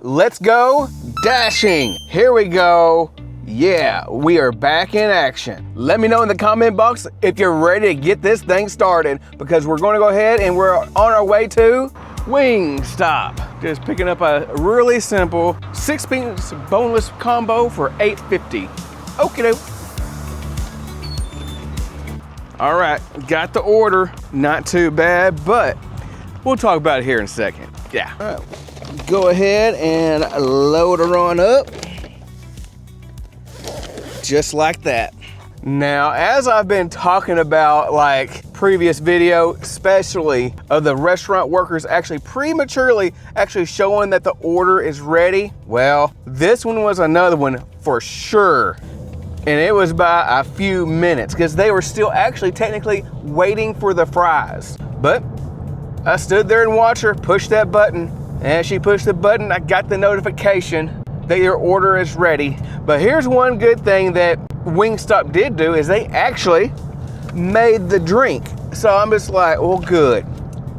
let's go dashing. Here we go. Yeah, we are back in action. Let me know in the comment box if you're ready to get this thing started, because we're going to go ahead and we're on our way to Wingstop. Just picking up a really simple 6-piece boneless combo for $8.50. Okie doke. All right, got the order. Not too bad, but we'll talk about it here in a second. Yeah. All right, go ahead and load her on up. Just like that. Now, as I've been talking about like previous video, especially of the restaurant workers actually prematurely showing that the order is ready, well, this one was another one for sure. And it was by a few minutes because they were still actually technically waiting for the fries. But I stood there and watched her push that button. And as she pushed the button, I got the notification that your order is ready. But here's one good thing that Wingstop did do is they actually made the drink. So I'm just like, well, good.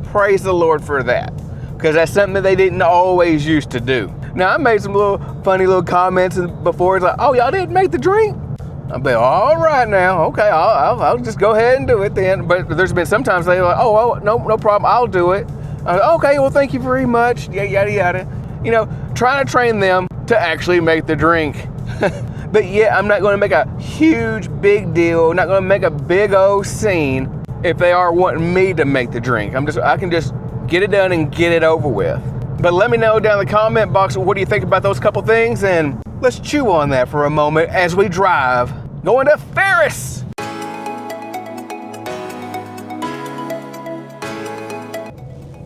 Praise the Lord for that. Because that's something that they didn't always used to do. Now, I made some little funny little comments before. It's like, oh, y'all didn't make the drink? I'll be all right now. Okay, I'll just go ahead and do it then. But there's been sometimes they're like, oh, no problem, I'll do it. Okay, well, thank you very much. Yada, yada. You know, trying to train them to actually make the drink. But yeah, I'm not going to make a huge big deal. Not going to make a big old scene if they are wanting me to make the drink. I can just get it done and get it over with. But let me know down in the comment box, what do you think about those couple things? And let's chew on that for a moment as we drive going to Ferris.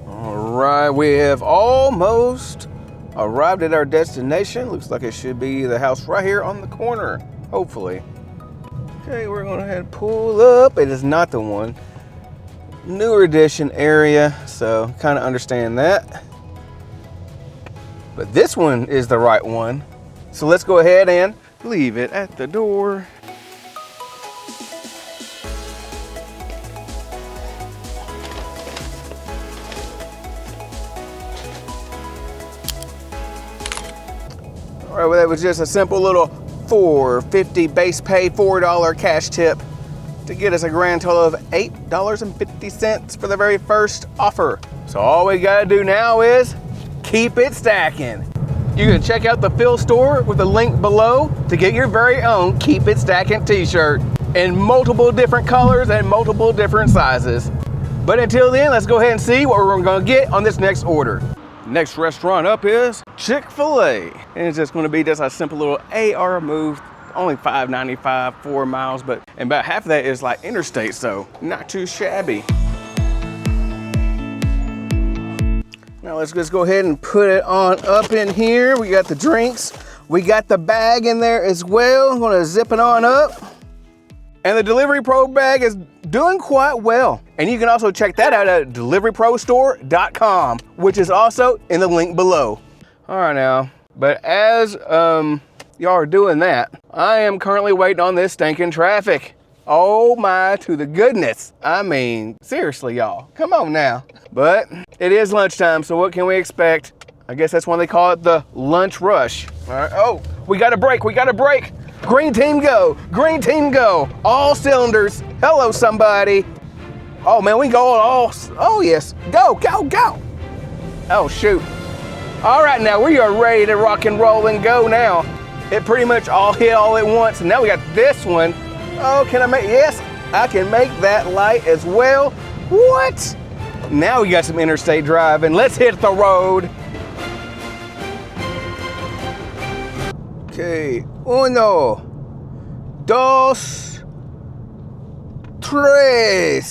All right, we have almost arrived at our destination. Looks like it should be the house right here on the corner, hopefully. Okay, we're going to head and pull up. It is not the one. Newer edition area, so kind of understand that. But this one is the right one. So let's go ahead and leave it at the door. All right, well, that was just a simple little $4.50 base pay, $4 cash tip to get us a grand total of $8.50 for the very first offer. So all we gotta do now is keep it stacking. You can check out the Phil store with the link below to get your very own Keep It Stacking t-shirt in multiple different colors and multiple different sizes. But until then, let's go ahead and see what we're gonna get on this next order. Next restaurant up is Chick-fil-A. And it's just gonna be just a simple little AR move, only $5.95, 4 miles, and about half of that is like interstate, so not too shabby. Now let's just go ahead and put it on up in here. We got the drinks. We got the bag in there as well. I'm gonna zip it on up. And the DeliveryPro bag is doing quite well. And you can also check that out at DeliveryProStore.com, which is also in the link below. All right now, but as y'all are doing that, I am currently waiting on this stinking traffic. Oh my to the goodness. I mean, seriously, y'all, come on now. But it is lunchtime, so what can we expect? I guess that's when they call it the lunch rush. All right, oh, we got a break. Green team go, green team go. All cylinders, hello somebody. Oh man, we go all, oh yes, go. Oh shoot. All right, now we are ready to rock and roll and go now. It pretty much all hit all at once, and now we got this one. Oh, can I make, yes, I can make that light as well. What? Now we got some interstate driving. Let's hit the road. Okay, 1, 2, 3.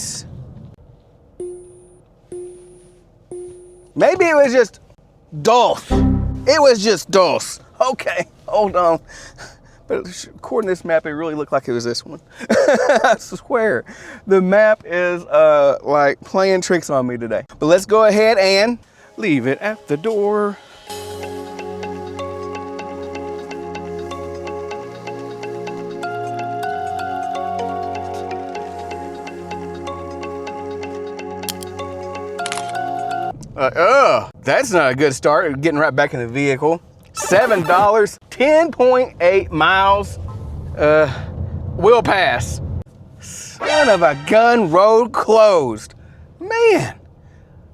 Maybe it was just dos. It was just dos. Okay, hold on. But according to this map, it really looked like it was this one. I swear. The map is like playing tricks on me today. But let's go ahead and leave it at the door. That's not a good start, getting right back in the vehicle. $7, 10.8 miles. We'll pass. Son of a gun, road closed. Man,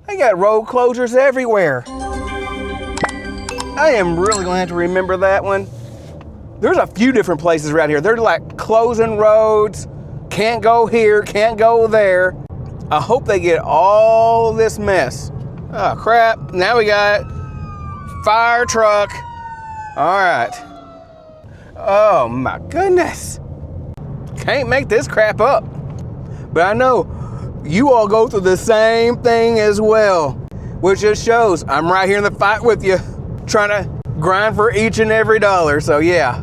they got road closures everywhere. I am really gonna have to remember that one. There's a few different places around here. They're like closing roads, can't go here, can't go there. I hope they get all this mess. Oh crap, now we got fire truck. All right. Oh my goodness. Can't make this crap up. But I know you all go through the same thing as well, which just shows I'm right here in the fight with you, trying to grind for each and every dollar. So yeah,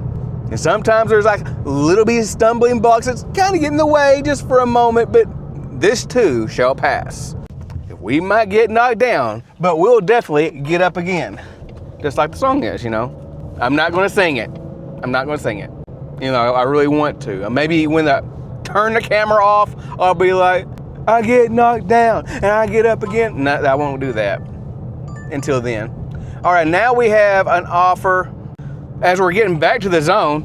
and sometimes there's like little bitty stumbling blocks that's kind of get in the way just for a moment, but this too shall pass. We might get knocked down, but we'll definitely get up again. Just like the song is, you know. I'm not gonna sing it. I'm not gonna sing it. You know, I really want to. Maybe when I turn the camera off, I'll be like, I get knocked down and I get up again. No, I won't do that until then. All right, now we have an offer as we're getting back to the zone.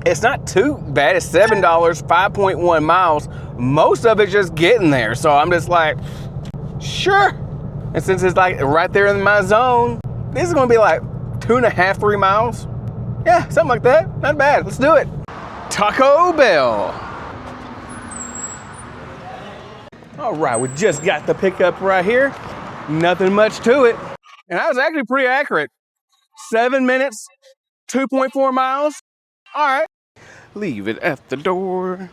It's not too bad. It's $7, 5.1 miles. Most of it's just getting there. So I'm just like, sure. And since it's like right there in my zone, this is gonna be like 2.5, 3 miles. Yeah, something like that. Not bad. Let's do it. Taco Bell. All right, we just got the pickup right here. Nothing much to it. And I was actually pretty accurate. 7 minutes, 2.4 miles. All right, leave it at the door.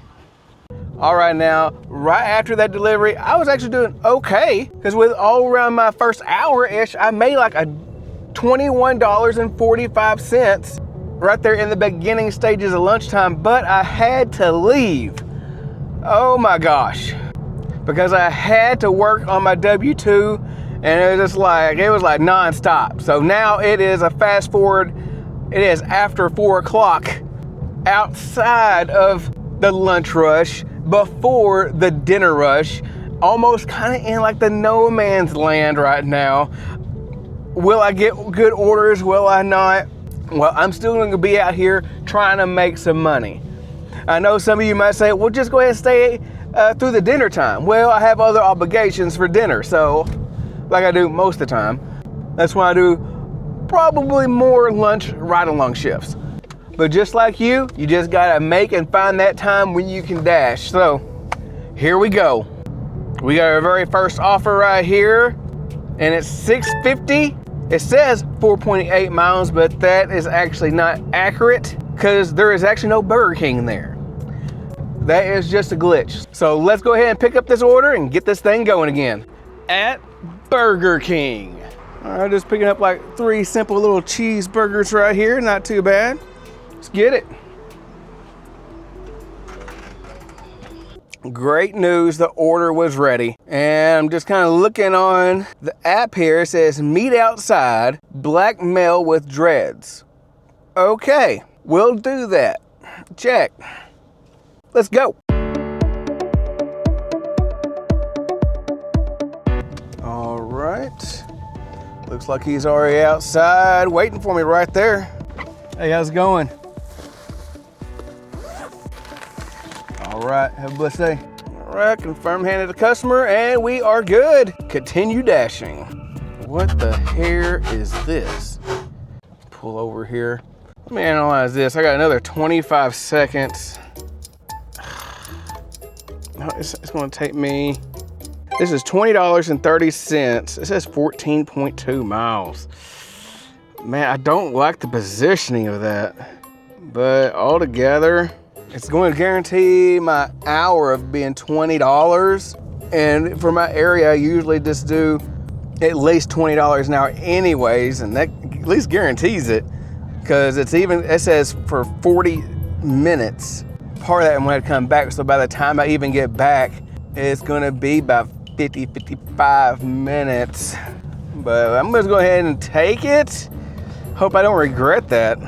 All right, now, right after that delivery, I was actually doing okay, because with all around my first hour-ish, I made like a $21.45 right there in the beginning stages of lunchtime, but I had to leave. Oh my gosh. Because I had to work on my W-2, and it was like nonstop. So now it is a fast forward. It is after 4 o'clock outside of the lunch rush, before the dinner rush, almost kind of in like the no man's land right now. Will I get good orders? Will I not? Well, I'm still going to be out here trying to make some money. I know some of you might say, well, just go ahead and stay through the dinner time. Well, I have other obligations for dinner, so like I do most of the time. That's why I do probably more lunch ride-along shifts. But just like you just gotta make and find that time when you can dash. So here we go. We got our very first offer right here, and it's $6.50. It says 4.8 miles, but that is actually not accurate because there is actually no Burger King there. That is just a glitch. So let's go ahead and pick up this order and get this thing going again at Burger King. All right, just picking up like 3 simple little cheeseburgers right here. Not too bad. Let's get it. Great news, the order was ready. And I'm just kind of looking on the app here. It says meet outside, black male with dreads. Okay, we'll do that. Check. Let's go. All right. Looks like he's already outside waiting for me right there. Hey, how's it going? All right, have a blessed day. All right, confirm hand to the customer, and we are good. Continue dashing. What the hair is this? Pull over here. Let me analyze this. I got another 25 seconds. It's gonna take me, this is $20.30. It says 14.2 miles. Man, I don't like the positioning of that, but altogether, it's going to guarantee my hour of being $20. And for my area, I usually just do at least $20 an hour anyways, and that at least guarantees it, because it says for 40 minutes. Part of that I'm going to come back, so by the time I even get back, it's going to be about 55 minutes. But I'm going to go ahead and take it. Hope I don't regret that.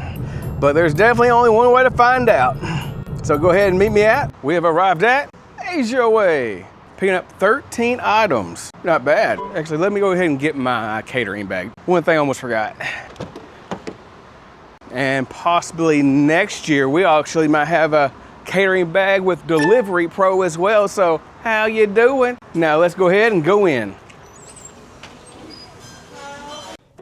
But there's definitely only one way to find out. So go ahead and meet me at, we have arrived at Asia Way picking up 13 items. Not bad. Actually, let me go ahead and get my catering bag. One thing I almost forgot. And possibly next year, we actually might have a catering bag with DeliveryPro as well. So how you doing? Now let's go ahead and go in.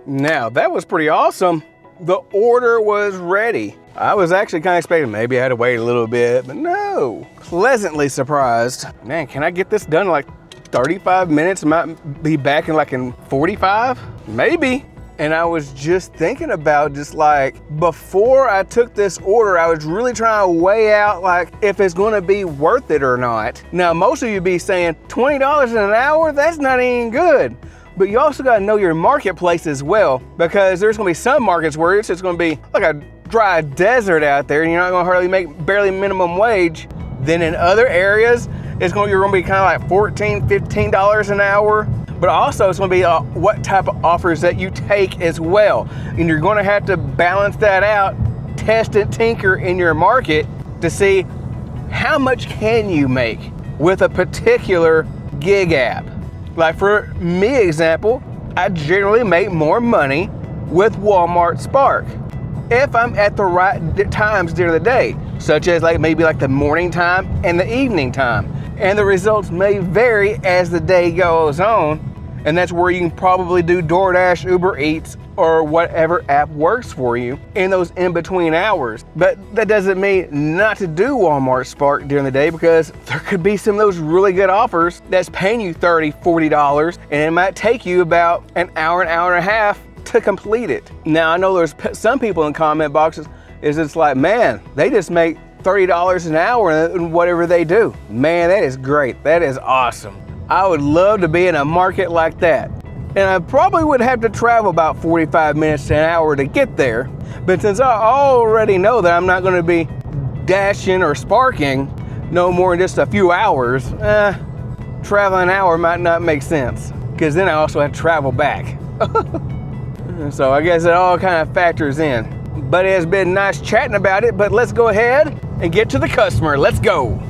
Now that was pretty awesome. The order was ready. I was actually kind of expecting maybe I had to wait a little bit, but no. Pleasantly surprised. Man, can I get this done in like 35 minutes? Might be back in like in 45? Maybe. And I was just thinking about just like, before I took this order, I was really trying to weigh out like if it's gonna be worth it or not. Now, most of you be saying $20 an hour, that's not even good. But you also gotta know your marketplace as well, because there's gonna be some markets where it's just gonna be like a dry desert out there and you're not gonna hardly make barely minimum wage. Then in other areas, you're gonna be kind of like $14, $15 an hour. But also it's gonna be what type of offers that you take as well. And you're gonna have to balance that out, test and tinker in your market to see how much can you make with a particular gig app. Like for me example, I generally make more money with Walmart Spark if I'm at the right times during the day, such as like maybe like the morning time and the evening time. And the results may vary as the day goes on. And that's where you can probably do Doordash, Uber Eats, or whatever app works for you in those in-between hours. But that doesn't mean not to do Walmart Spark during the day, because there could be some of those really good offers that's paying you $30, $40, and it might take you about an hour and a half to complete it. Now, I know there's some people in comment boxes it's like, man, they just make $30 an hour in whatever they do. Man, that is great. That is awesome. I would love to be in a market like that. And I probably would have to travel about 45 minutes to an hour to get there. But since I already know that I'm not gonna be dashing or sparking no more than just a few hours, traveling an hour might not make sense, because then I also have to travel back. So I guess it all kind of factors in. But it has been nice chatting about it, but let's go ahead and get to the customer. Let's go.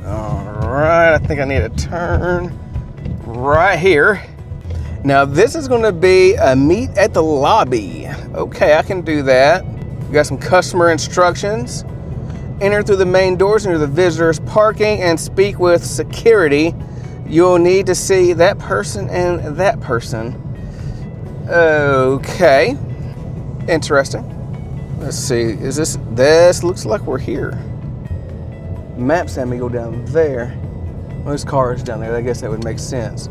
All right, I think I need to turn right here. Now this is gonna be a meet at the lobby. Okay, I can do that. We got some customer instructions. Enter through the main doors into the visitors parking and speak with security. You'll need to see that person and that person. Okay, interesting. Let's see, this looks like we're here. Maps had me go down there. Well, this car is down there. I guess that would make sense.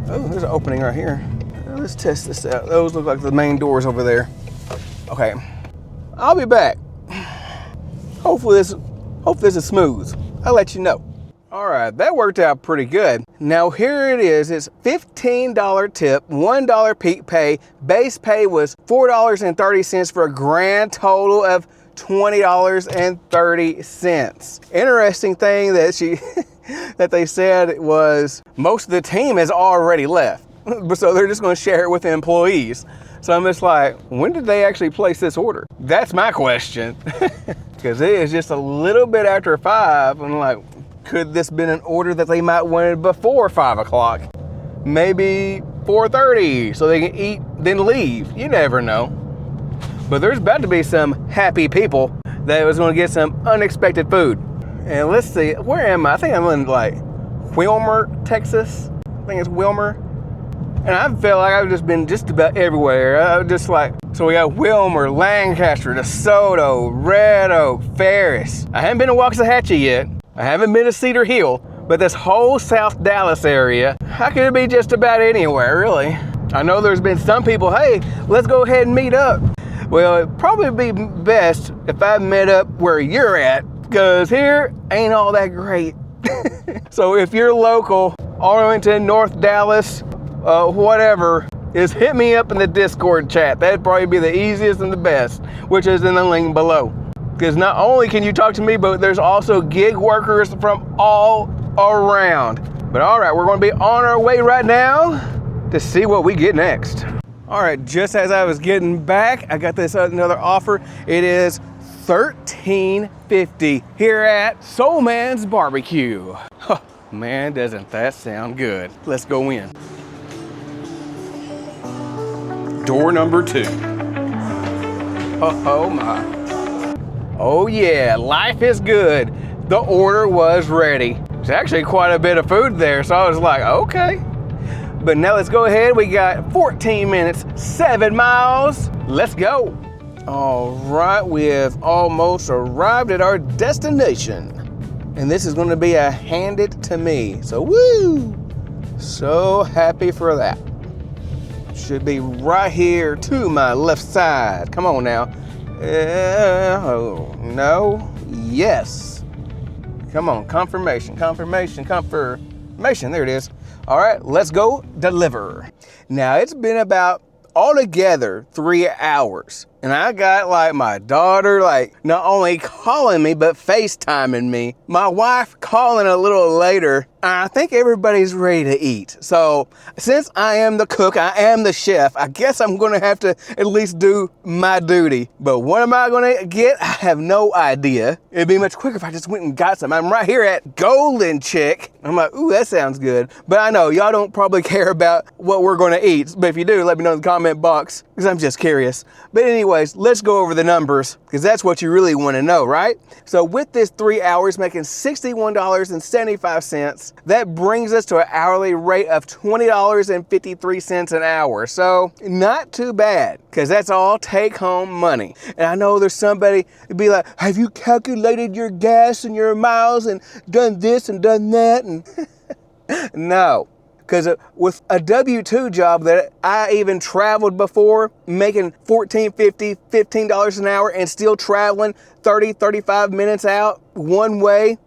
Oh, there's an opening right here. Let's test this out. Those look like the main doors over there. Okay, I'll be back. Hopefully this is smooth. I'll let you know. All right, that worked out pretty good. Now here it is. It's $15 tip, $1 peak pay. Base pay was $4.30 for a grand total of $20.30. Interesting thing that that they said was most of the team has already left. So they're just gonna share it with the employees. So I'm just like, when did they actually place this order? That's my question. Because it is just a little bit after 5. I'm like, could this been an order that they might wanted before 5 o'clock? Maybe 4:30, so they can eat, then leave. You never know. But there's about to be some happy people that was gonna get some unexpected food. And let's see, where am I? I think I'm in like Wilmer, Texas. I think it's Wilmer. And I feel like I've just been just about everywhere. I was just like, so we got Wilmer, Lancaster, DeSoto, Red Oak, Ferris. I haven't been to Waxahachie yet. I haven't been to Cedar Hill, but this whole South Dallas area, how could it be just about anywhere, really? I know there's been some people, hey, let's go ahead and meet up. Well, it'd probably be best if I met up where you're at, because here ain't all that great. So if you're local, Arlington, North Dallas, whatever, is hit me up in the Discord chat. That'd probably be the easiest and the best, which is in the link below. Because not only can you talk to me, but there's also gig workers from all around. But all right, we're gonna be on our way right now to see what we get next. All right, just as I was getting back, I got this another offer. It is $13.50 here at Soul Man's Barbecue. Huh, man, doesn't that sound good? Let's go in. Door number 2. Oh my. Oh yeah, life is good. The order was ready. There's actually quite a bit of food there, so I was like, okay. But now let's go ahead. We got 14 minutes, 7 miles. Let's go. All right, we have almost arrived at our destination. And this is gonna be a hand it to me. So woo! So happy for that. Should be right here to my left side. Come on now. Oh, no, yes. Come on, confirmation. There it is. All right, let's go deliver. Now it's been about altogether 3 hours. And I got like my daughter like not only calling me, but FaceTiming me. My wife calling a little later. I think everybody's ready to eat. So since I am the cook, I am the chef, I guess I'm gonna have to at least do my duty. But what am I gonna get? I have no idea. It'd be much quicker if I just went and got some. I'm right here at Golden Chick. I'm like, ooh, that sounds good. But I know y'all don't probably care about what we're gonna eat. But if you do, let me know in the comment box, because I'm just curious. But anyways, let's go over the numbers, because that's what you really wanna know, right? So with this 3 hours making $61.75, that brings us to an hourly rate of $20.53 an hour. So not too bad, because that's all take home money. And I know there's somebody who'd be like, have you calculated your gas and your miles and done this and done that? And no, because with a W-2 job that I even traveled before, making $14.50, $15 an hour and still traveling 30, 35 minutes out one way,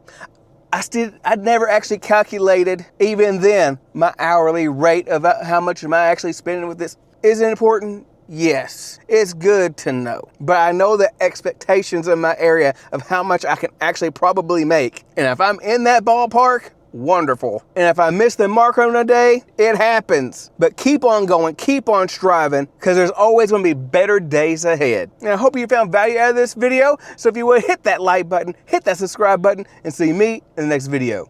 I'd never actually calculated, even then, my hourly rate of how much am I actually spending with this. Is it important? Yes, it's good to know. But I know the expectations in my area of how much I can actually probably make. And if I'm in that ballpark, wonderful. And if I miss the mark on a day, it happens. But keep on going, keep on striving, because there's always going to be better days ahead. And I hope you found value out of this video. So if you would, hit that like button, hit that subscribe button, and see me in the next video.